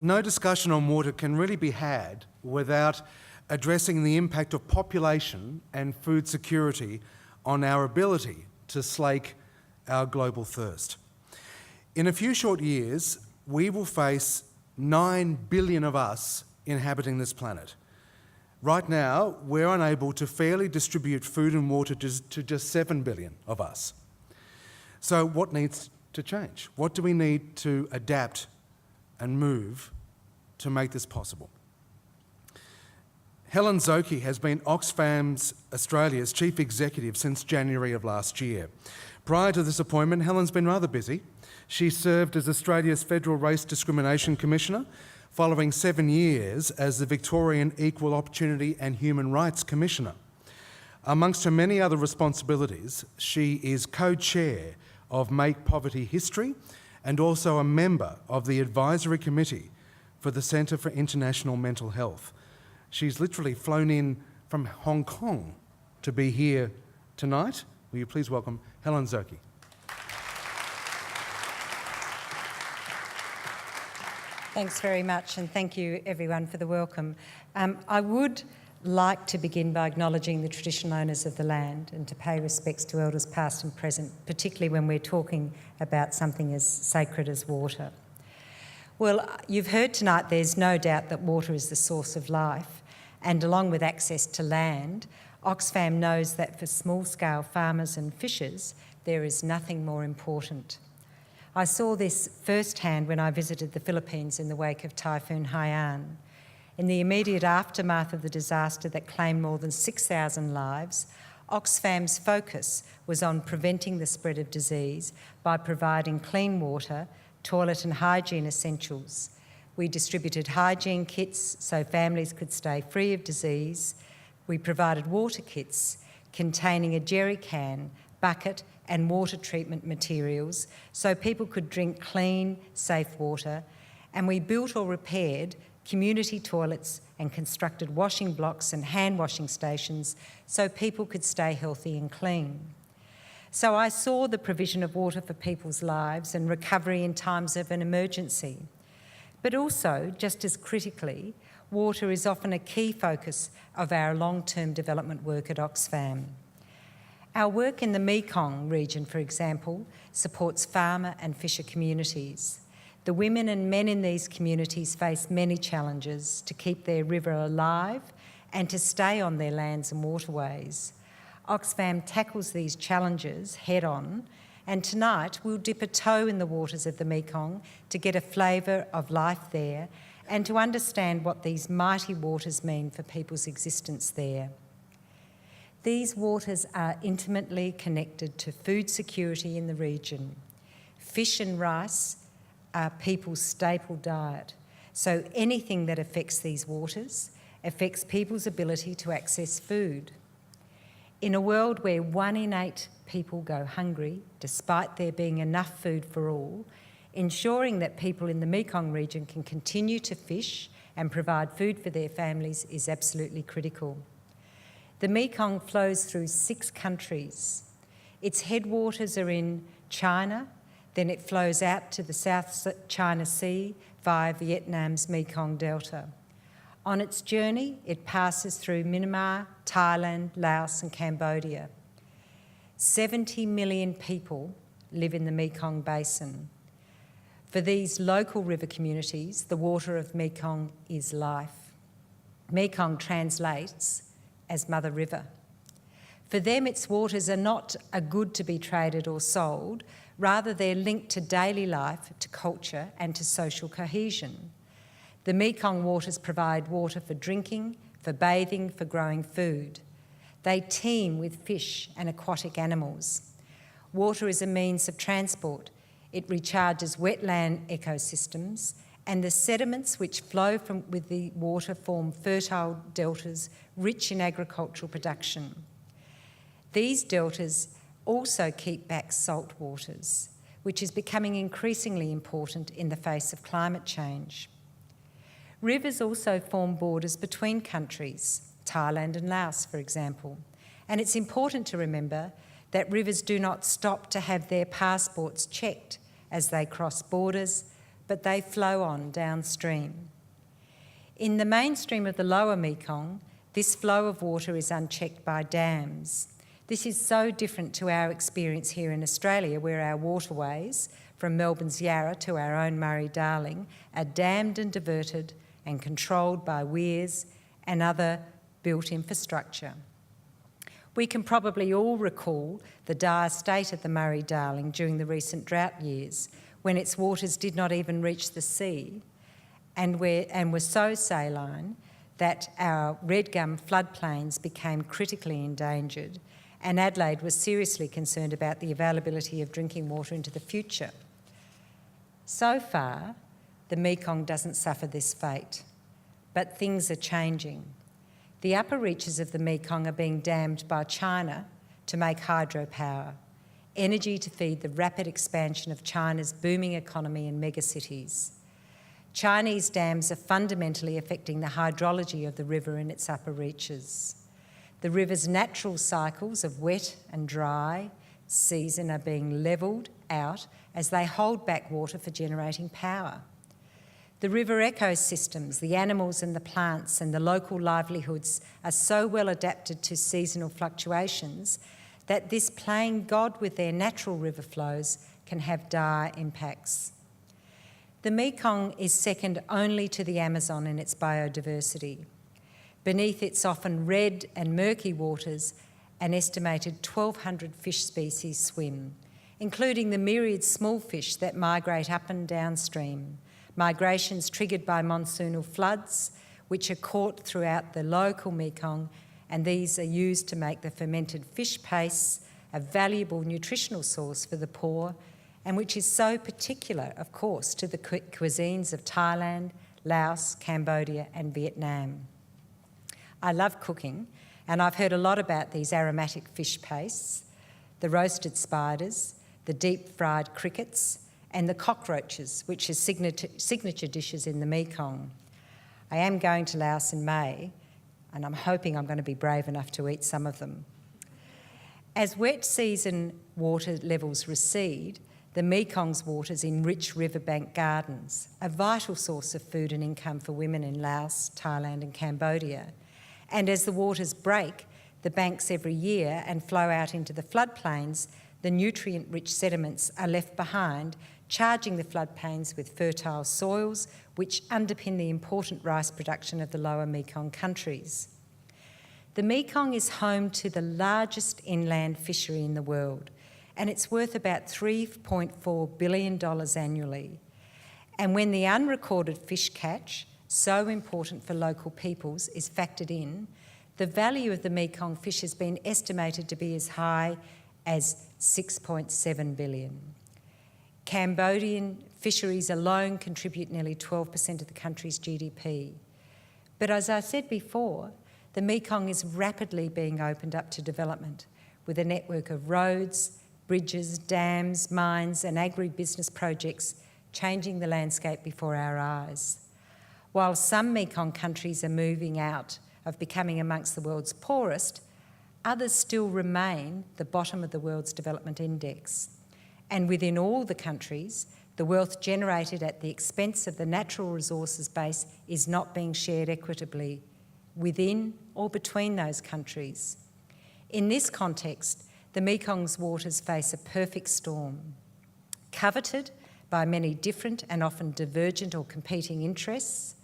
No discussion on water can really be had without addressing the impact of population and food security on our ability to slake our global thirst. In a few short years, we will face 9 billion of us inhabiting this planet. Right now, we're unable to fairly distribute food and water to just 7 billion of us. So what needs to change? What do we need to adapt and move to make this possible? Helen Szoke has been Oxfam's Australia's chief executive since January of last year. Prior to this appointment, Helen's been rather busy. She served as Australia's Federal Race Discrimination Commissioner, following 7 years as the Victorian Equal Opportunity and Human Rights Commissioner. Amongst her many other responsibilities, she is co-chair of Make Poverty History and also a member of the Advisory Committee for the Centre for International Mental Health. She's literally flown in from Hong Kong to be here tonight. Will you please welcome Helen Szoke. Thanks very much, and thank you everyone for the welcome. I would like to begin by acknowledging the traditional owners of the land and to pay respects to elders past and present, particularly when we're talking about something as sacred as water. Well, you've heard tonight there's no doubt that water is the source of life, and along with access to land, Oxfam knows that for small-scale farmers and fishers, there is nothing more important. I saw this firsthand when I visited the Philippines in the wake of Typhoon Haiyan. In the immediate aftermath of the disaster that claimed more than 6,000 lives, Oxfam's focus was on preventing the spread of disease by providing clean water, toilet and hygiene essentials. We distributed hygiene kits so families could stay free of disease. We provided water kits containing a jerry can, bucket and water treatment materials so people could drink clean, safe water. And we built or repaired community toilets and constructed washing blocks and hand washing stations so people could stay healthy and clean. So I saw the provision of water for people's lives and recovery in times of an emergency. But also, just as critically, water is often a key focus of our long-term development work at Oxfam. Our work in the Mekong region, for example, supports farmer and fisher communities. The women and men in these communities face many challenges to keep their river alive and to stay on their lands and waterways. Oxfam tackles these challenges head-on, and tonight we'll dip a toe in the waters of the Mekong to get a flavour of life there and to understand what these mighty waters mean for people's existence there. These waters are intimately connected to food security in the region. Fish and rice are people's staple diet, so anything that affects these waters affects people's ability to access food. In a world where 1 in 8 people go hungry, despite there being enough food for all, ensuring that people in the Mekong region can continue to fish and provide food for their families is absolutely critical. The Mekong flows through 6 countries. Its headwaters are in China, then it flows out to the South China Sea via Vietnam's Mekong Delta. On its journey, it passes through Myanmar, Thailand, Laos and Cambodia. 70 million people live in the Mekong Basin. For these local river communities, the water of Mekong is life. Mekong translates as Mother River. For them, its waters are not a good to be traded or sold, rather they're linked to daily life, to culture and to social cohesion. The Mekong waters provide water for drinking, for bathing, for growing food. They teem with fish and aquatic animals. Water is a means of transport. It recharges wetland ecosystems, and the sediments which flow with the water form fertile deltas rich in agricultural production. These deltas also keep back salt waters, which is becoming increasingly important in the face of climate change. Rivers also form borders between countries, Thailand and Laos, for example, and it's important to remember that rivers do not stop to have their passports checked as they cross borders, but they flow on downstream. In the mainstream of the lower Mekong, this flow of water is unchecked by dams. This is so different to our experience here in Australia, where our waterways, from Melbourne's Yarra to our own Murray-Darling, are dammed and diverted and controlled by weirs and other built infrastructure. We can probably all recall the dire state of the Murray-Darling during the recent drought years, when its waters did not even reach the sea and were so saline that our red gum floodplains became critically endangered, and Adelaide was seriously concerned about the availability of drinking water into the future. So far, the Mekong doesn't suffer this fate, but things are changing. The upper reaches of the Mekong are being dammed by China to make hydropower, energy to feed the rapid expansion of China's booming economy and megacities. Chinese dams are fundamentally affecting the hydrology of the river and its upper reaches. The river's natural cycles of wet and dry season are being levelled out as they hold back water for generating power. The river ecosystems, the animals and the plants and the local livelihoods are so well adapted to seasonal fluctuations that this playing God with their natural river flows can have dire impacts. The Mekong is second only to the Amazon in its biodiversity. Beneath its often red and murky waters, an estimated 1,200 fish species swim, including the myriad small fish that migrate up and downstream, migrations triggered by monsoonal floods, which are caught throughout the local Mekong, and these are used to make the fermented fish paste, a valuable nutritional source for the poor, and which is so particular, of course, to the cuisines of Thailand, Laos, Cambodia and Vietnam. I love cooking, and I've heard a lot about these aromatic fish pastes, the roasted spiders, the deep-fried crickets, and the cockroaches, which are signature dishes in the Mekong. I am going to Laos in May, and I'm hoping I'm going to be brave enough to eat some of them. As wet season water levels recede, the Mekong's waters enrich riverbank gardens, a vital source of food and income for women in Laos, Thailand and Cambodia. And as the waters break the banks every year and flow out into the floodplains, the nutrient-rich sediments are left behind, charging the floodplains with fertile soils, which underpin the important rice production of the lower Mekong countries. The Mekong is home to the largest inland fishery in the world, and it's worth about $3.4 billion annually. And when the unrecorded fish catch, so important for local peoples, is factored in, the value of the Mekong fish has been estimated to be as high as $6.7 billion. Cambodian fisheries alone contribute nearly 12% of the country's GDP. But as I said before, the Mekong is rapidly being opened up to development, with a network of roads, bridges, dams, mines and agri-business projects changing the landscape before our eyes. While some Mekong countries are moving out of becoming amongst the world's poorest, others still remain the bottom of the world's development index. And within all the countries, the wealth generated at the expense of the natural resources base is not being shared equitably within or between those countries. In this context, the Mekong's waters face a perfect storm. Coveted by many different and often divergent or competing interests,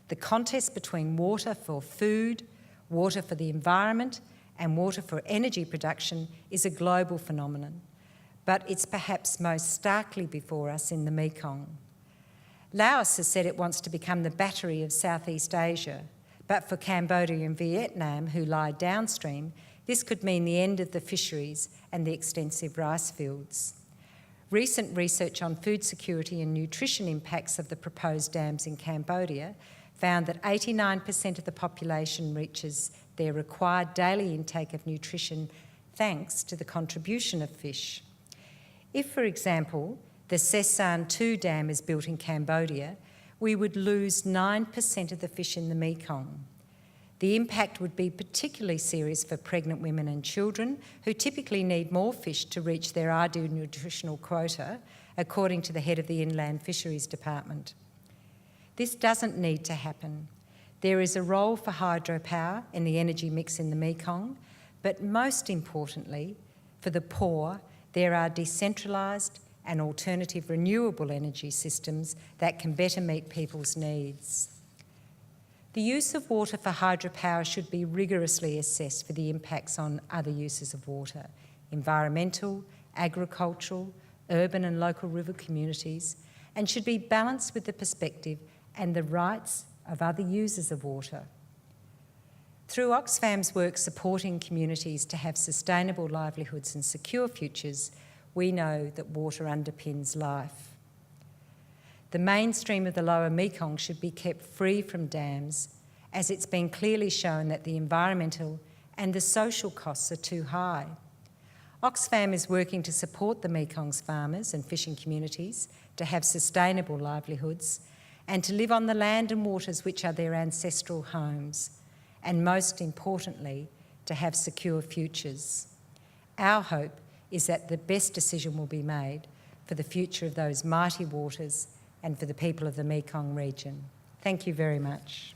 the contest between water for food, water for the environment, and water for energy production is a global phenomenon, but it's perhaps most starkly before us in the Mekong. Laos has said it wants to become the battery of Southeast Asia, but for Cambodia and Vietnam, who lie downstream, this could mean the end of the fisheries and the extensive rice fields. Recent research on food security and nutrition impacts of the proposed dams in Cambodia found that 89% of the population reaches their required daily intake of nutrition thanks to the contribution of fish. If, for example, the Sesan 2 dam is built in Cambodia, we would lose 9% of the fish in the Mekong. The impact would be particularly serious for pregnant women and children who typically need more fish to reach their ideal nutritional quota, according to the head of the Inland Fisheries Department. This doesn't need to happen. There is a role for hydropower in the energy mix in the Mekong, but most importantly, for the poor, there are decentralised and alternative renewable energy systems that can better meet people's needs. The use of water for hydropower should be rigorously assessed for the impacts on other uses of water, environmental, agricultural, urban and local river communities, and should be balanced with the perspective and the rights of other users of water. Through Oxfam's work supporting communities to have sustainable livelihoods and secure futures, we know that water underpins life. The mainstream of the lower Mekong should be kept free from dams, as it's been clearly shown that the environmental and the social costs are too high. Oxfam is working to support the Mekong's farmers and fishing communities to have sustainable livelihoods and to live on the land and waters which are their ancestral homes, and most importantly, to have secure futures. Our hope is that the best decision will be made for the future of those mighty waters and for the people of the Mekong region. Thank you very much.